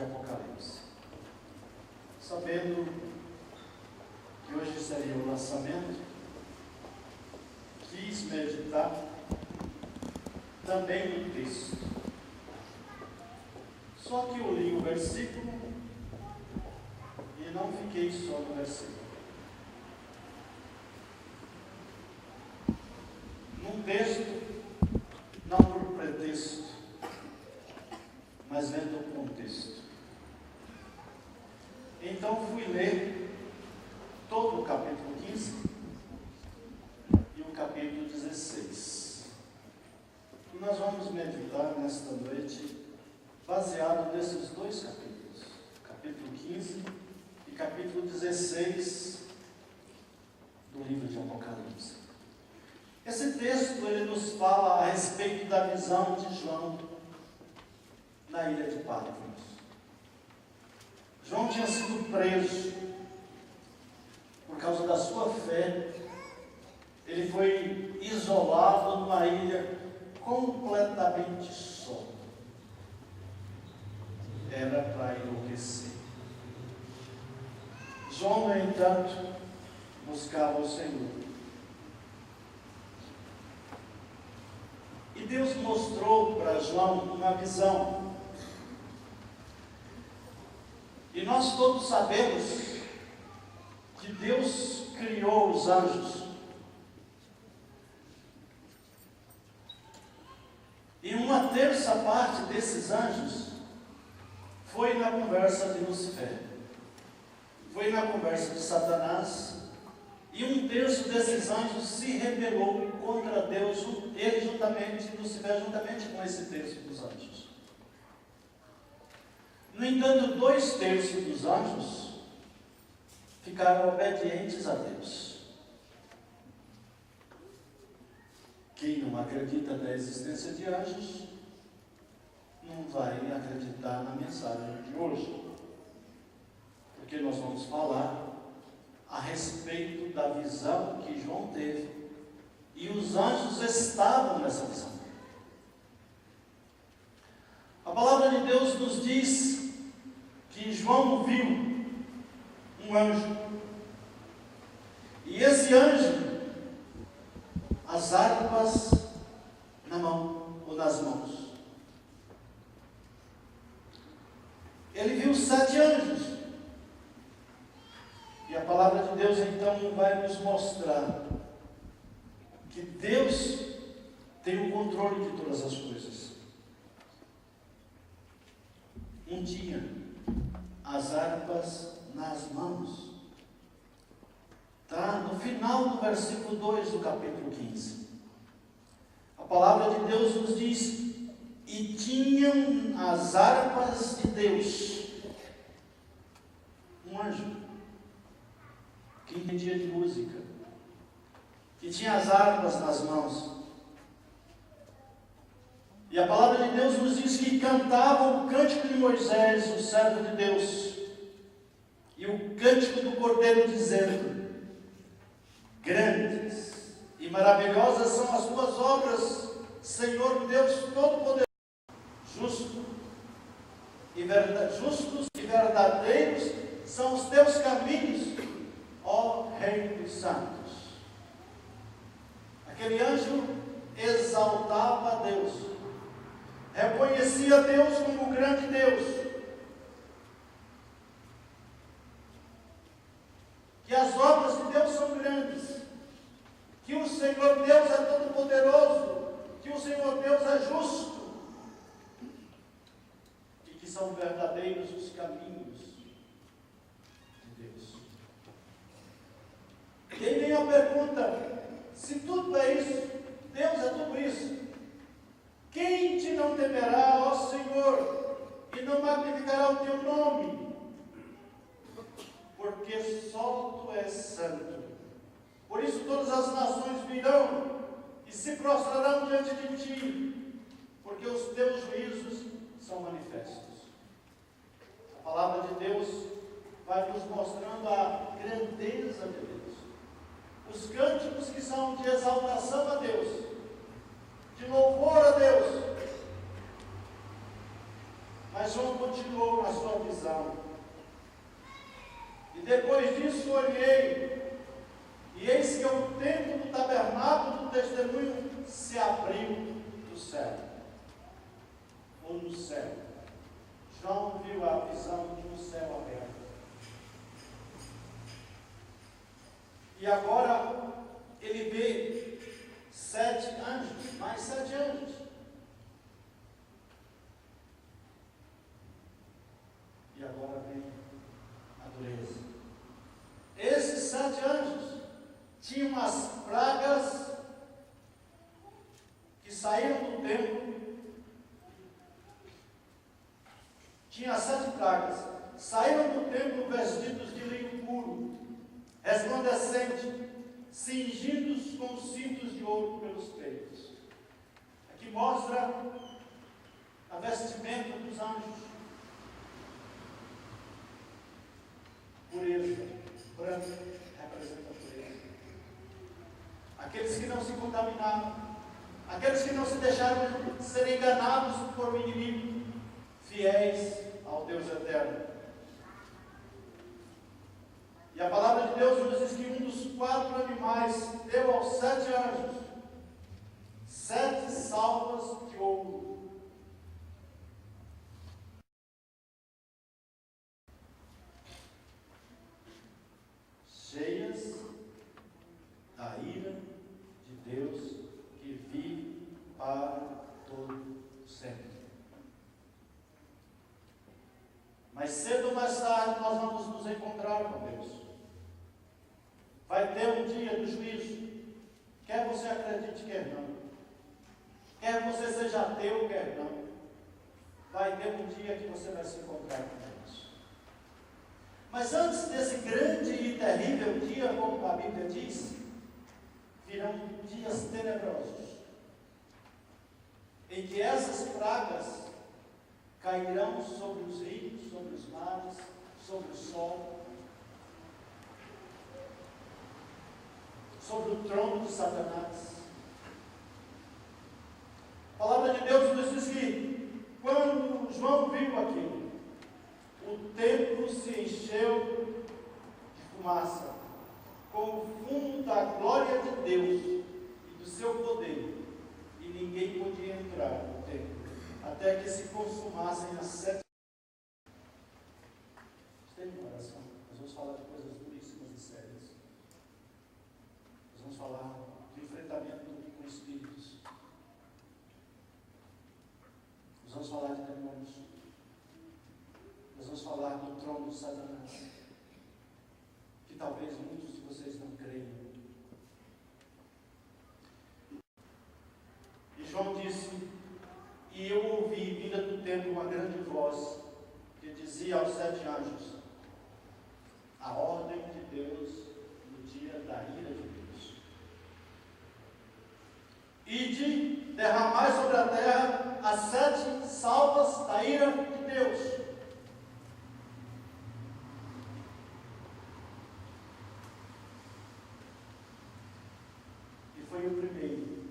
de Apocalipse. Sabendo que hoje seria o lançamento, quis meditar também no texto. Só que eu li o versículo e não fiquei só no versículo. Num texto, não por pretexto, mas vendo o contexto. Então fui ler todo o capítulo 15 e o capítulo 16. E nós vamos meditar nesta noite baseado nesses dois capítulos, capítulo 15 e capítulo 16 do livro de Apocalipse. Esse texto ele nos fala a respeito da visão de João na ilha de Patmos. João tinha sido preso por causa da sua fé. Ele foi isolado numa ilha completamente só. Era para enlouquecer. João, no entanto, buscava o Senhor. E Deus mostrou para João uma visão. E nós todos sabemos que Deus criou os anjos. E uma terça parte desses anjos foi na conversa de Lucifer, foi na conversa de Satanás, e um terço desses anjos se rebelou contra Deus, ele juntamente, Lucifer juntamente com esse terço dos anjos. No entanto, 2/3 dos anjos ficaram obedientes a Deus. Quem não acredita na existência de anjos, não vai acreditar na mensagem de hoje. Porque nós vamos falar a respeito da visão que João teve. E os anjos estavam nessa visão. A palavra de Deus nos diz que João viu um anjo. E esse anjo, as harpas na mão ou nas mãos. Ele viu 7 anjos. E a palavra de Deus então vai nos mostrar que Deus tem o controle de todas as coisas. Um dia, as harpas nas mãos. Está no final do versículo 2 do capítulo 15. A palavra de Deus nos diz: e tinham as harpas de Deus. Um anjo que entendia de música, que tinha as harpas nas mãos. E a palavra de Deus nos diz que cantavam o cântico de Moisés, o servo de Deus, e o cântico do Cordeiro, dizendo: grandes e maravilhosas são as tuas obras, Senhor Deus Todo-Poderoso. Justos e verdadeiros são os teus caminhos, ó Rei dos Santos. Aquele anjo exaltava a Deus, reconhecia Deus como o grande Deus, que as obras de Deus são grandes, que o Senhor Deus é todo-poderoso, que o Senhor Deus é justo, e que são verdadeiros os caminhos de Deus. E aí vem a pergunta: se tudo é isso, Deus é tudo isso, quem te não temerá, ó Senhor, e não magnificará o teu nome? Porque só tu és santo. Por isso todas as nações virão e se prostrarão diante de ti, porque os teus juízos são manifestos. A palavra de Deus vai nos mostrando a grandeza de Deus. Os cânticos que são de exaltação a Deus, de louvor a Deus. Mas João continua continuou na sua visão. E depois disso olhei, e eis que o templo do tabernáculo do testemunho se abriu do céu, ou no céu. João viu a visão de um céu aberto. E agora ele vê 7 anjos, mais 7 anjos. E agora vem a dureza. Esses 7 anjos tinham as pragas que saíram do templo. Tinha 7 pragas. Saíram do templo vestidos de linho puro, resplandecente, cingidos com cintos de ouro pelos peitos. Aqui mostra a vestimenta dos anjos. Pureza, branco, representa a pureza. Aqueles que não se contaminaram, aqueles que não se deixaram ser enganados por um inimigo, fiéis ao Deus eterno. E a palavra de Deus nos diz que um dos 4 animais deu aos 7 anjos 7 salvas de ouro. Cheias da ira de Deus que vive para todo sempre. Mas cedo ou mais tarde nós vamos nos encontrar com Deus. Vai ter um dia do juízo. Quer você acredite, quer não. Quer você seja ateu, quer não. Vai ter um dia que você vai se encontrar com Deus. Mas antes desse grande e terrível dia, como a Bíblia diz, virão dias tenebrosos, em que essas pragas cairão sobre os rios, sobre os mares, sobre o sol, sobre o trono de Satanás. A palavra de Deus nos diz que, quando João viu aquilo, o templo se encheu de fumaça, com o fumo da glória de Deus e do seu poder, e ninguém podia entrar no templo, até que se consumassem as 7. Tem uma oração. Nós vamos falar de coisas duríssimas e sérias. Nós vamos falar do enfrentamento com espíritos. Nós vamos falar de demônios. Nós vamos falar do trono de Satanás, que talvez muitos de vocês não creiam. E João disse: e eu ouvi vinda do templo uma grande voz que dizia aos 7 anjos: a ordem de Deus no dia da ira de Deus. Ide, derramai sobre a terra as 7 salvas da ira de Deus. E foi o primeiro.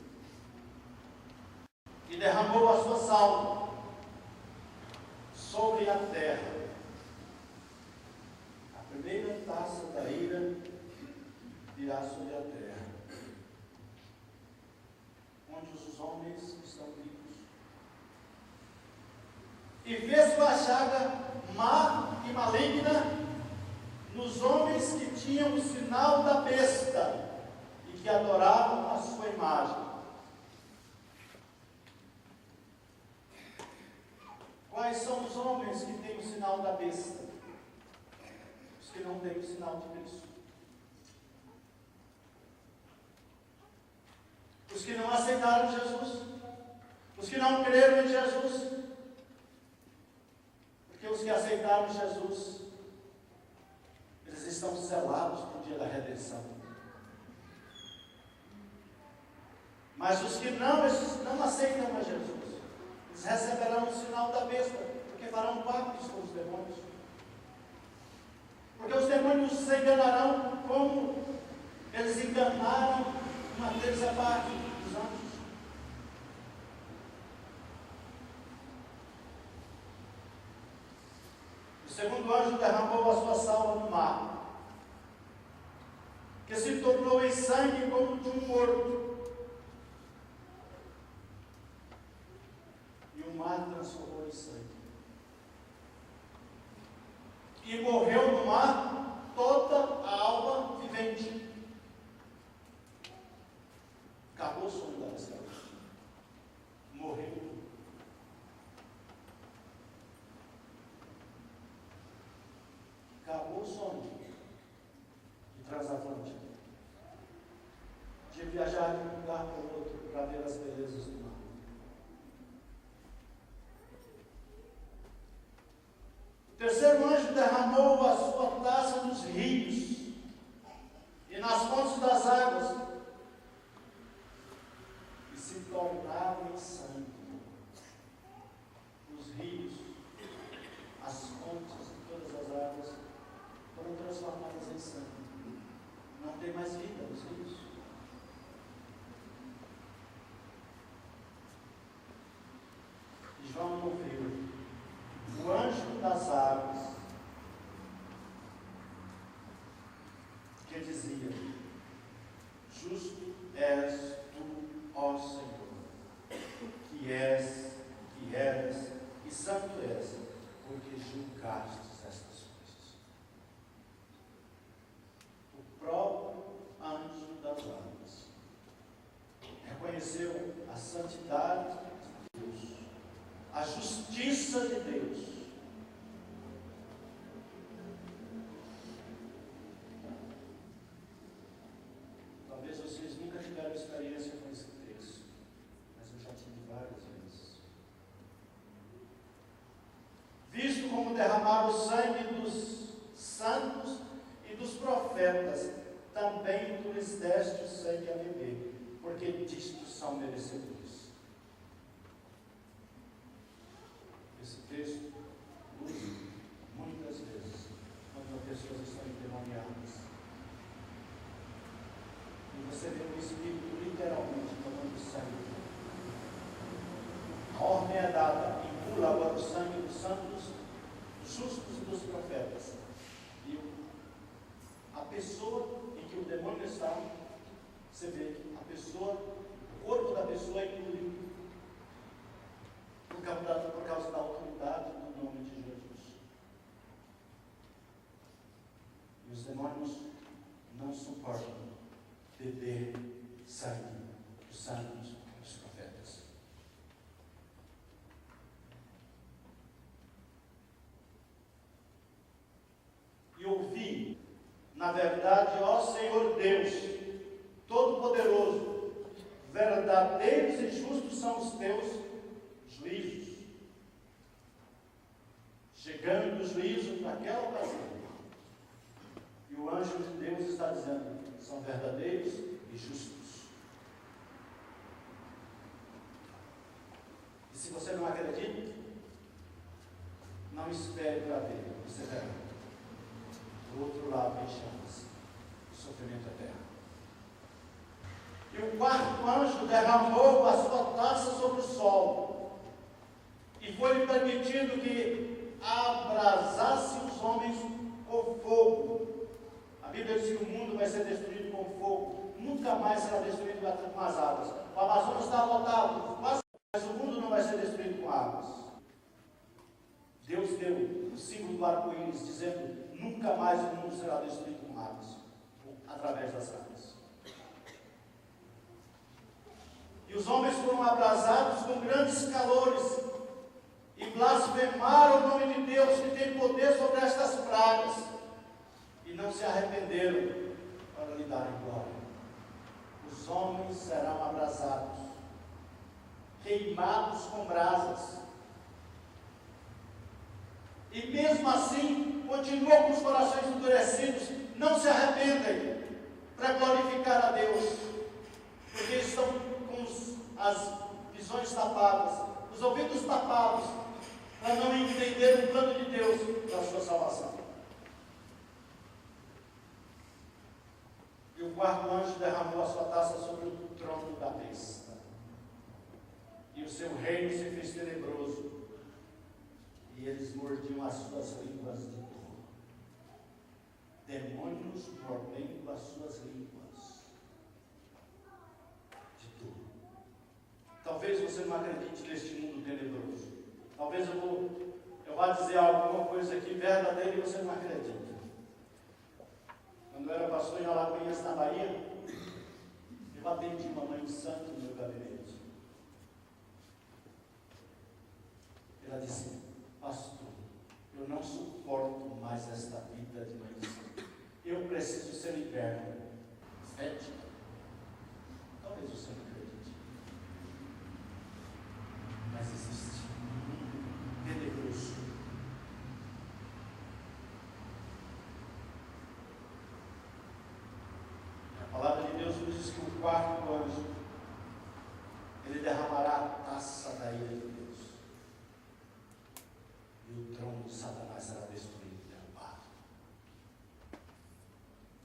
E derramou a sua salva sobre a terra. A primeira taça da ira virá sobre a terra, onde os homens estão vivos. E fez sua chaga má e maligna nos homens que tinham o sinal da besta e que adoravam a sua imagem. Quais são os homens que têm o sinal da besta? Os que não têm o sinal de Cristo. Os que não aceitaram Jesus. Os que não creram em Jesus. Porque os que aceitaram Jesus, eles estão selados para o dia da redenção. Mas os que não aceitam a Jesus, eles receberão o sinal da besta, porque farão pactos com os demônios. Porque os demônios se enganarão como eles enganaram uma terça parte dos anjos. O segundo anjo derramou a sua salva no mar, que se tornou em sangue como de um morto. E o mar transformou em sangue. E morreu no mar toda a alma vivente. Acabou o sono da pescadora. Morreu. Acabou o sonho de transatlântico, de viajar de um lugar para o outro para ver as belezas do mar. O terceiro anjo derramou a sua taça nos rios e nas fontes das águas e se tornaram em sangue. Os rios, as fontes e todas as águas foram transformadas em sangue. Não tem mais vida nos rios. E João ouviu o anjo das águas que dizia: justo és tu, ó Senhor, que és, que eras e santo és, porque julgastes estas coisas. O próprio anjo das águas reconheceu a santidade de Deus, a justiça de Deus. Talvez vocês nunca tiveram experiência com esse texto, mas eu já tive várias vezes. Visto como derramaram o sangue dos santos e dos profetas, também tu lhes deste o sangue a beber, porque disto são merecedores. Esse texto usa muitas vezes quando as pessoas estão endemoniadas. E você vê o Espírito literalmente tomando sangue. A ordem é dada: impula agora o sangue dos santos, justos e dos profetas. E a pessoa em que o demônio está, você vê que a pessoa, o corpo da pessoa é engolido por causa da autoridade do nome de Jesus. E os demônios não suportam beber sangue dos santos e dos profetas. E ouvi, na verdade, ó Senhor Deus, Todo-Poderoso, verdadeiros e justos são os teus juízos. Chegando o juízo naquela ocasião. E o anjo de Deus está dizendo: são verdadeiros e justos. E se você não acredita, não espere para ver, você verá. Do outro lado em chamas, o sofrimento eterno. E o quarto anjo derramou a sua taça sobre o sol, e foi-lhe permitido que abrasasse os homens com fogo. A Bíblia diz que o mundo vai ser destruído com fogo, nunca mais será destruído com as águas. O Amazonas está lotado, mas o mundo não vai ser destruído com águas. Deus deu o símbolo do arco-íris, dizendo: nunca mais o mundo será destruído com águas, através das águas. E os homens foram abrasados com grandes calores e blasfemaram o nome de Deus, que tem poder sobre estas pragas, e não se arrependeram para lhe darem glória. Os homens serão abrasados, queimados com brasas, e mesmo assim continuam com os corações endurecidos, não se arrependem para glorificar a Deus, porque estão com as visões tapadas, os ouvidos tapados, para não entender o plano de Deus para a sua salvação. E o quarto anjo derramou a sua taça sobre o trono da besta, e o seu reino se fez tenebroso, e eles mordiam as suas línguas demônios mordendo as suas línguas. De tudo. Talvez você não acredite neste mundo tenebroso. Talvez eu vá dizer alguma coisa aqui verdadeira e você não acredita. Quando eu era pastor em Alagoinhas, na Bahia, eu atendi uma mãe de santo no meu gabinete. Ela disse: pastor, eu não suporto mais esta vida de mãe de santo. Eu preciso ser liberto. Fede. Talvez você não acredite. Mas existe um mundo tenebroso. A palavra de Deus nos diz que o quarto anjo, ele derramará a taça da ira de Deus. E o trono de Satanás será destruído e derrubado.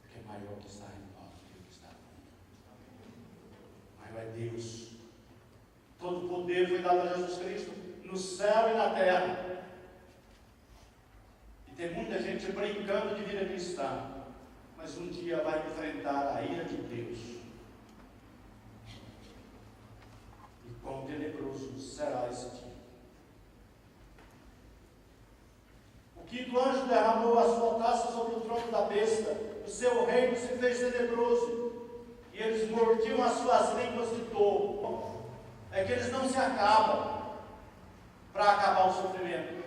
Porque é maior que está em nós do que o que está no mundo. Maior é Deus. Todo poder foi dado a Jesus Cristo no céu e na terra. E tem muita gente brincando de vida cristã, mas um dia vai enfrentar a ira de Deus. E quão tenebroso será esse dia. O quinto anjo derramou a sua taça sobre o trono da besta. O seu reino se fez tenebroso. E eles mordiam as suas línguas de dor. É que eles não se acabam para acabar o sofrimento.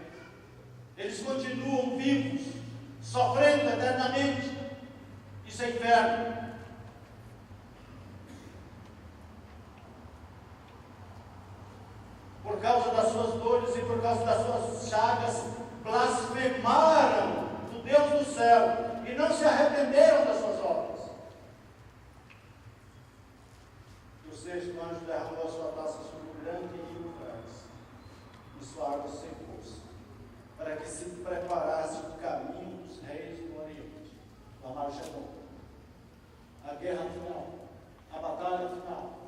Eles continuam vivos, sofrendo eternamente. Isso é inferno. Por causa das suas dores e por causa das suas chagas, blasfemaram do Deus do céu e não se arrependeram das suas obras. E o sexto anjo derramou a sua taça sobre o grande rio Eufrates, e sua água secou-se, para que se preparasse o caminho dos reis do Oriente, da Armagedon. A guerra final, a batalha final,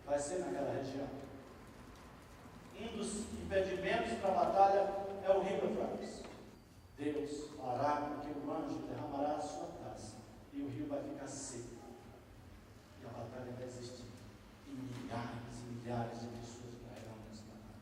vai ser naquela região. Um dos impedimentos para a batalha é o rio Eufrates. Deus fará com que o anjo derramará a sua taça e o rio vai ficar seco. E a batalha vai existir. E milhares e milhares de pessoas morrerão nessa batalha.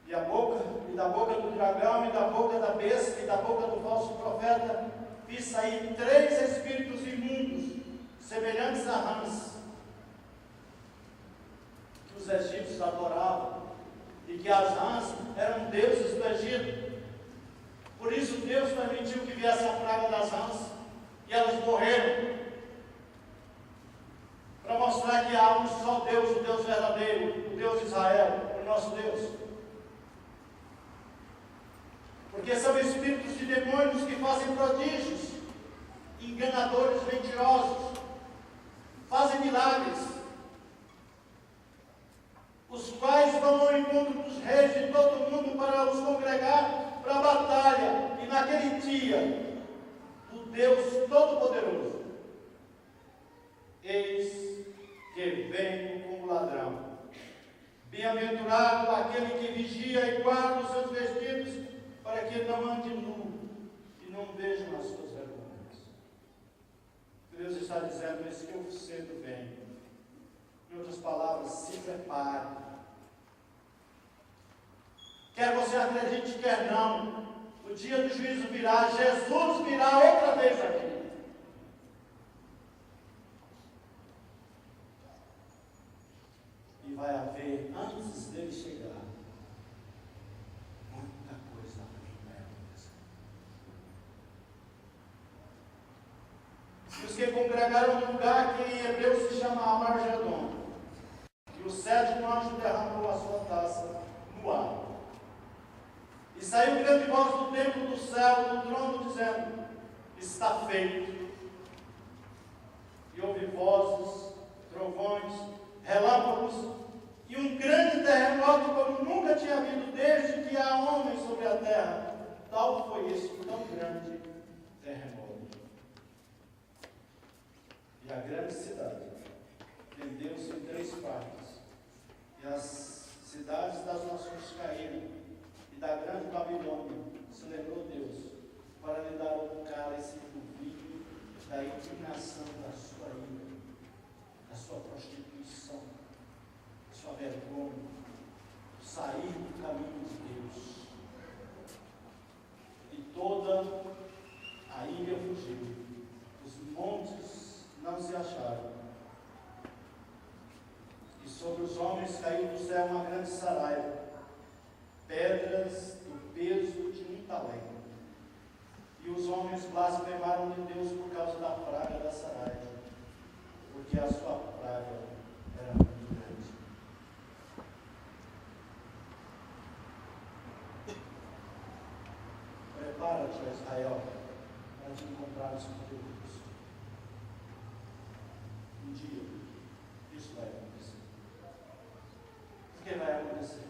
E da boca do dragão, e da boca da besta, e da boca do falso profeta, fiz sair 3 espíritos imundos, semelhantes a rãs, que os egípcios adoravam, e que as rãs eram deuses do Egito. Por isso Deus permitiu que viesse a praga das rãs, e elas morreram, para mostrar que há um só Deus, o Deus verdadeiro, o Deus de Israel, o nosso Deus. Porque são espíritos de demônios que fazem prodígios, enganadores, mentirosos, fazem milagres, os quais vão ao encontro dos reis de todo mundo para os congregar para a batalha. E naquele dia, o Deus Todo-Poderoso, eis que venho como ladrão. Bem-aventurado aquele que vigia e guarda os seus vestidos, para que não ande nu e não vejam as suas vergonhas. Deus está dizendo: esse que eu cedo venho. Em outras palavras, se prepare. Quer você acredite, quer não, o dia do juízo virá, Jesus virá outra vez aqui. E vai haver, antes dele chegar, muita coisa ruim vai acontecer. E os que congregaram no lugar que em hebreu se chama Armagedon, e o 7º anjo derramou a sua taça no ar. E saiu grande voz do templo do céu, do trono, dizendo: está feito. E houve vozes, trovões, relâmpagos, e um grande terremoto como nunca tinha havido desde que há homens sobre a terra. Tal foi esse tão grande terremoto. E a grande cidade vendeu-se em 3 partes, e as cidades das nações caíram e da grande Babilônia, se lembrou Deus para lhe dar ao cálice do vinho da indignação da sua ira, da sua prostituição, da sua vergonha, sair do caminho de Deus. E toda a ilha fugiu, os montes não se acharam, e sobre os homens caiu do céu uma grande saraiva, pedras do peso de um talento. E os homens blasfemaram de Deus por causa da praga da saraiva, porque a sua praga era muito grande. Prepara-te, ó Israel, para te encontrares com teu Deus. Um dia, isso vai acontecer. Por que vai acontecer?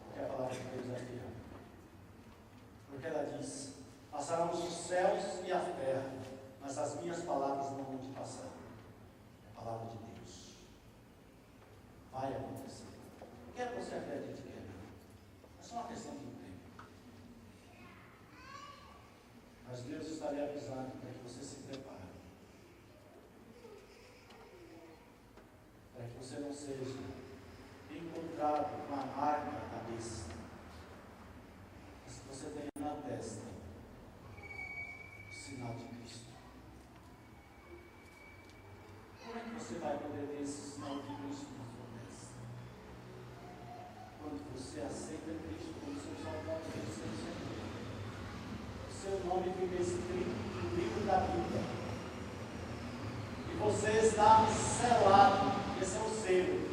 Porque a palavra de Deus é fiel. Porque ela diz: passarão os céus e a terra, mas as minhas palavras não vão te passar. É a palavra de Deus. Vai acontecer. Quer você acredite, quer não. É só uma questão de tempo. Mas Deus está lhe avisando para que você se prepare. Para que você não seja encontrado com a marca na cabeça, mas que você tenha na testa o sinal de Cristo. Como é que você vai poder ter esse sinal de Cristo na sua testa? Quando você aceita Cristo como seu Salvador e seu Senhor. O seu nome fica escrito no livro da vida. E você está selado. Esse é o selo.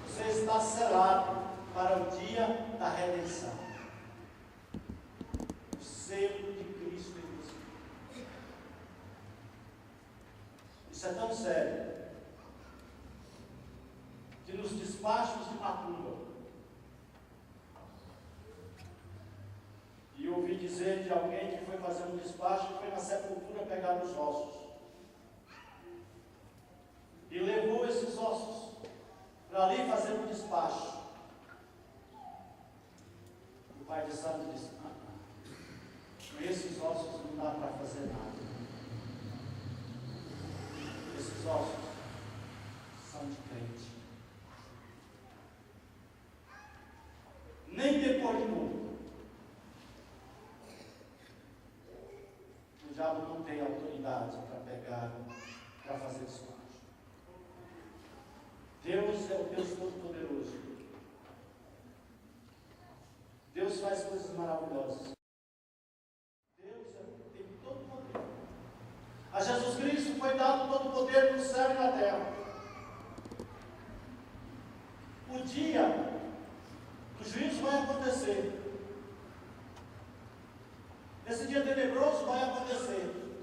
Você está selado para o dia da redenção. O selo de Cristo em você. Isso é tão sério que nos despachos de macumba, e eu ouvi dizer de alguém que foi fazer um despacho e foi na sepultura pegar os ossos. E levou esses ossos para ali fazer um despacho. O pai de santo disse: com esses ossos não dá para fazer nada. Esses ossos são de crente. Nem depois de morto. O diabo não tem autoridade para pegar, para fazer despacho. Deus é o Deus Todo-Poderoso. Deus faz coisas maravilhosas. Deus tem todo o poder. A Jesus Cristo foi dado todo o poder no céu e na terra. O dia do juízo vai acontecer. Esse dia tenebroso vai acontecer.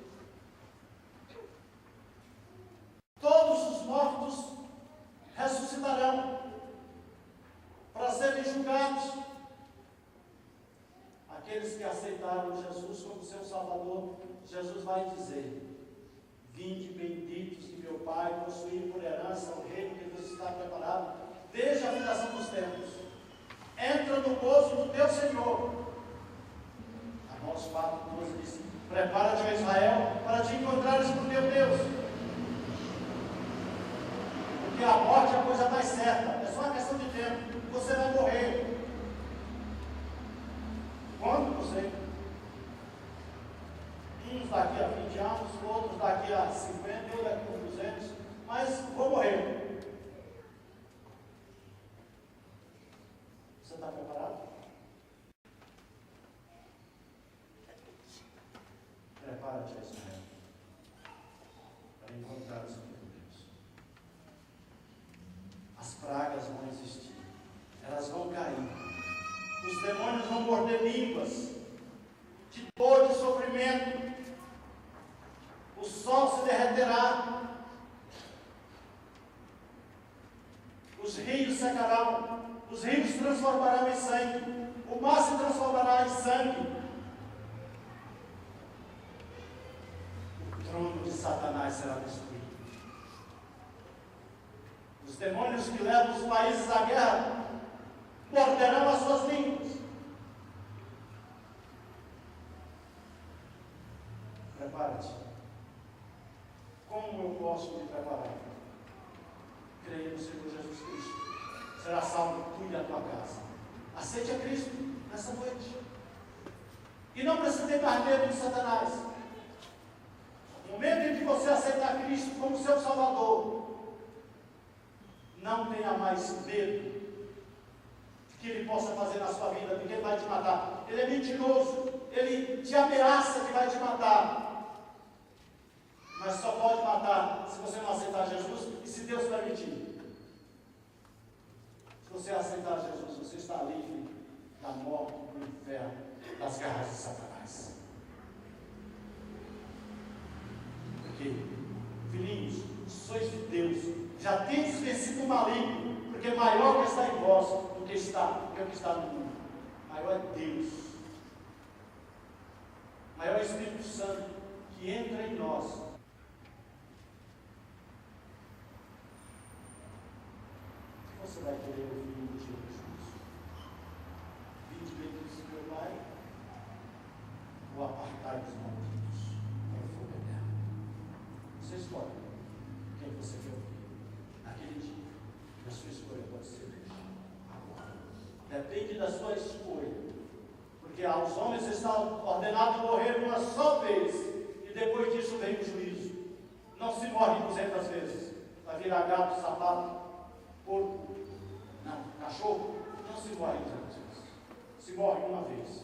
Todos os mortos ressuscitarão para serem julgados. Aqueles que aceitaram Jesus como seu Salvador, Jesus vai dizer: vinde benditos de meu Pai, possuir por herança o reino que vos está preparado desde a fundação dos tempos. Entra no gozo do teu Senhor. Amós 4:12 diz: prepara-te, ó Israel, para te encontrares com teu Deus. Porque a morte é a coisa mais certa, é só uma questão de tempo. Você vai morrer. Quando você? Uns daqui a 20 anos, outros daqui a 50, eu daqui a 200, mas vou morrer. Você está preparado? Prepara-te, Israel, para encontrar o Senhor Deus. As pragas vão existir, elas vão cair. Os demônios vão morder línguas, de dor, de sofrimento. O sol se derreterá. Os rios secarão. Os rios se transformarão em sangue. O mar se transformará em sangue. O trono de Satanás será destruído. Os demônios que levam os países à guerra morderão as suas línguas. Prepara-te. Como eu posso me preparar? Creia no Senhor Jesus Cristo. Será salvo tu e a tua casa. Aceite a Cristo nessa noite. E não precisa ter mais medo de Satanás. No momento em que você aceitar Cristo como seu Salvador, não tenha mais medo de que Ele possa fazer na sua vida, porque Ele vai te matar. Ele é mentiroso, Ele te ameaça que vai te matar. Mas só pode matar se você não aceitar Jesus e se Deus permitir. Se você aceitar Jesus, você está livre da morte, do inferno, das garras de Satanás. Porque, filhinhos, sois de Deus, já tendes vencido o maligno, porque maior que está em vós do que o que está no mundo. Maior é Deus. Maior é o Espírito Santo que entra em nós. Você vai querer ouvir o motivo de Jesus? Vinde benditos do meu Pai, ou apartai dos malditos para o fogo eterno. Você escolhe quem você quer ouvir naquele dia. A sua escolha pode ser hoje, agora. Depende da sua escolha. Porque aos homens está ordenado morrer uma só vez, e depois disso vem o juízo. Não se morre 200 vezes. Vai virar gato, sapato, porco, não, cachorro. Não se morre 200 vezes. Se morre uma vez.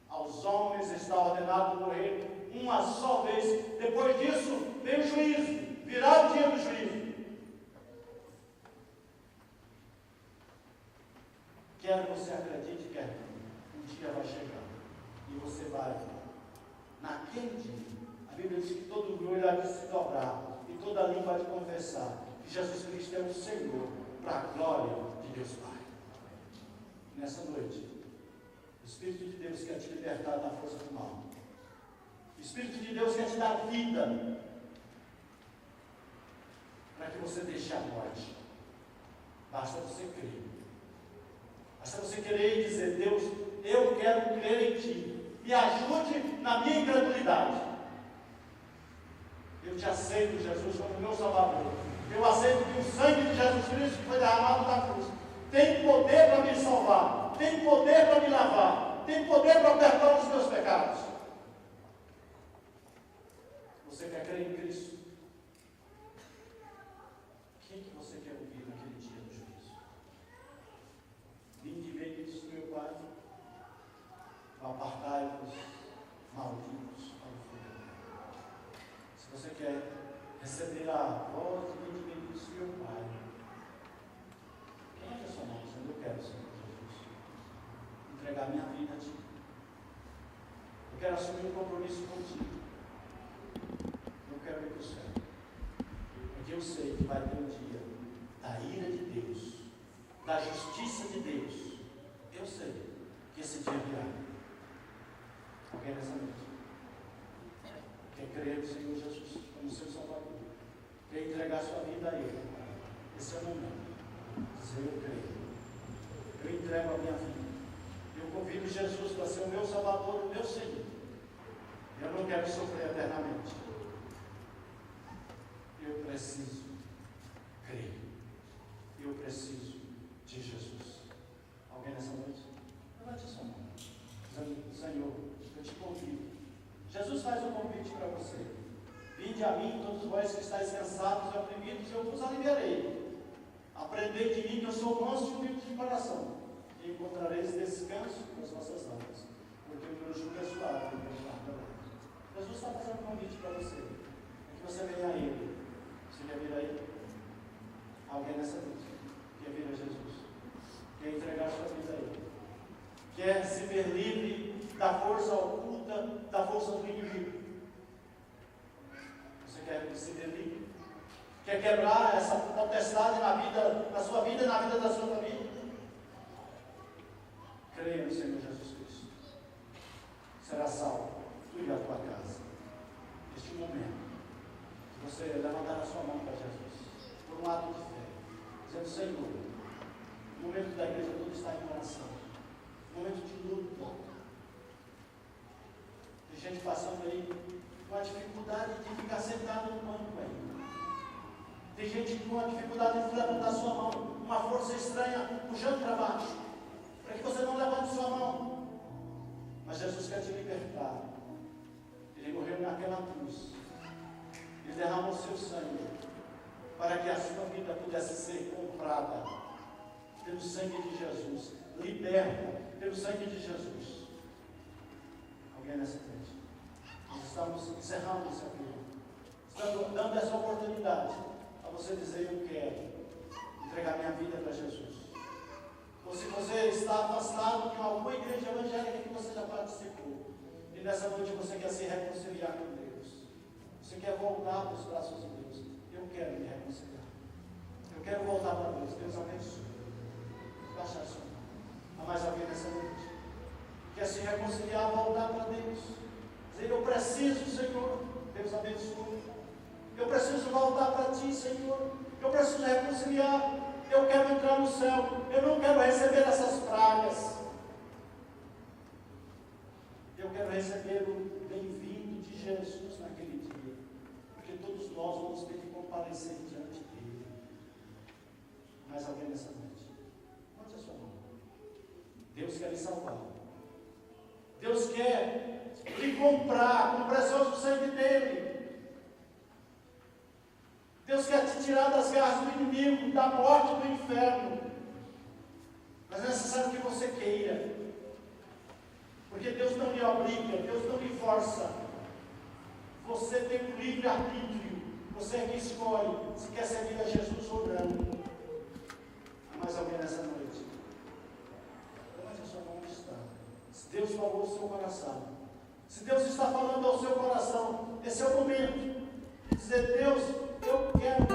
Aos homens está ordenado morrer uma só vez. Depois disso vem o juízo. Virá o dia do juízo. Quer você acredite, quer não, um dia vai chegar e você vai, naquele dia, a Bíblia diz que todo joelho há de se dobrar e toda língua há de confessar que Jesus Cristo é o Senhor, para a glória de Deus Pai. Nessa noite, o Espírito de Deus quer te libertar da força do mal. O Espírito de Deus quer te dar vida, para que você deixe a morte. Basta você crer. Basta você querer e dizer: Deus, eu quero crer em Ti. Me ajude na minha incredulidade. Eu te aceito, Jesus, como meu Salvador. Eu aceito que o sangue de Jesus Cristo que foi derramado na cruz tem poder para me salvar, tem poder para me lavar, tem poder para perdoar os meus pecados. Você quer crer em Cristo? Quem que você quer ouvir naquele dia do juízo? Vinde benditos do meu Pai, apartai-vos malditos para o fogo. Se você quer receber a voz de vinde benditos do meu Pai, quem é que é sua mão? Eu quero, Senhor Jesus, entregar minha vida a Ti. Eu quero assumir um compromisso contigo. Eu quero ir para o céu. Porque eu sei que vai ter um dia da ira de Deus, da justiça de Deus. Eu sei que esse dia virá. Alguém nessa noite quer crer no Senhor Jesus como seu Salvador? Quer entregar sua vida a Ele? Esse é o momento. Dizer: eu creio. Eu entrego a minha vida. Eu convido Jesus para ser o meu Salvador, o meu Senhor. Eu não quero sofrer eternamente. Eu preciso crer. Eu preciso de Jesus. Alguém nessa noite? Levante a sua mão. Senhor, eu te convido. Jesus faz um convite para você. Vinde a mim, todos vós que estáis cansados e oprimidos, eu vos aliviarei. Aprendei de mim, que eu sou manso e humilde de coração, e encontrareis descanso para as vossas almas, porque o meu jugo é suave e o meu fardo é leve. Jesus está fazendo um convite para você. É que você venha a Ele. Você quer vir a Ele? Alguém nessa noite quer vir a Jesus? Quer entregar sua vida a Ele? Quer se ver livre da força oculta, da força do inimigo? Você quer se ver livre? Quer quebrar essa potestade na sua vida e na vida da sua família? Creia no Senhor Jesus Cristo. Será salvo, tu e a tua casa. Neste momento, se você levantar a sua mão para Jesus, por um ato de fé, dizendo: Senhor, o momento da igreja toda está em oração, momento de luta. Tem gente passando aí com a dificuldade de ficar sentado no banco ainda. Tem gente com a dificuldade de levantar sua mão, uma força estranha puxando para baixo, para que você não levante sua mão. Mas Jesus quer te libertar. Ele morreu naquela cruz. Ele derramou seu sangue para que a sua vida pudesse ser comprada pelo sangue de Jesus, liberta pelo sangue de Jesus. Alguém nessa noite? Nós estamos encerrando isso aqui. Estamos dando essa oportunidade a você dizer: eu quero entregar minha vida para Jesus. Ou se você está afastado de alguma igreja evangélica que você já participou, e nessa noite você quer se reconciliar com Deus, você quer voltar para os braços de Deus, eu quero me reconciliar, eu quero voltar para Deus. Deus abençoe. Baixar sua mão. Há mais alguém nessa noite? Quer se reconciliar, voltar para Deus, dizer: eu preciso, Senhor. Deus abençoe. Eu preciso voltar para Ti, Senhor. Eu preciso reconciliar. Eu quero entrar no céu. Eu não quero receber essas pragas. Eu quero receber o bem-vindo de Jesus naquele dia, porque todos nós vamos ter que comparecer diante dele. Mais alguém nessa noite? Levante a sua mão. Deus quer lhe salvar. Deus quer lhe comprar com o precioso sangue dele. Deus quer te tirar das garras do inimigo, da morte, do inferno. Mas é necessário que você queira, porque Deus não lhe obriga, Deus não lhe força. Você tem um livre arbítrio. Você é que escolhe se quer servir a Jesus ou não. Há mais alguém nessa noite? Levante a sua mão onde está. Se Deus falou ao seu coração, se Deus está falando ao seu coração, esse é o momento de dizer: Deus, eu quero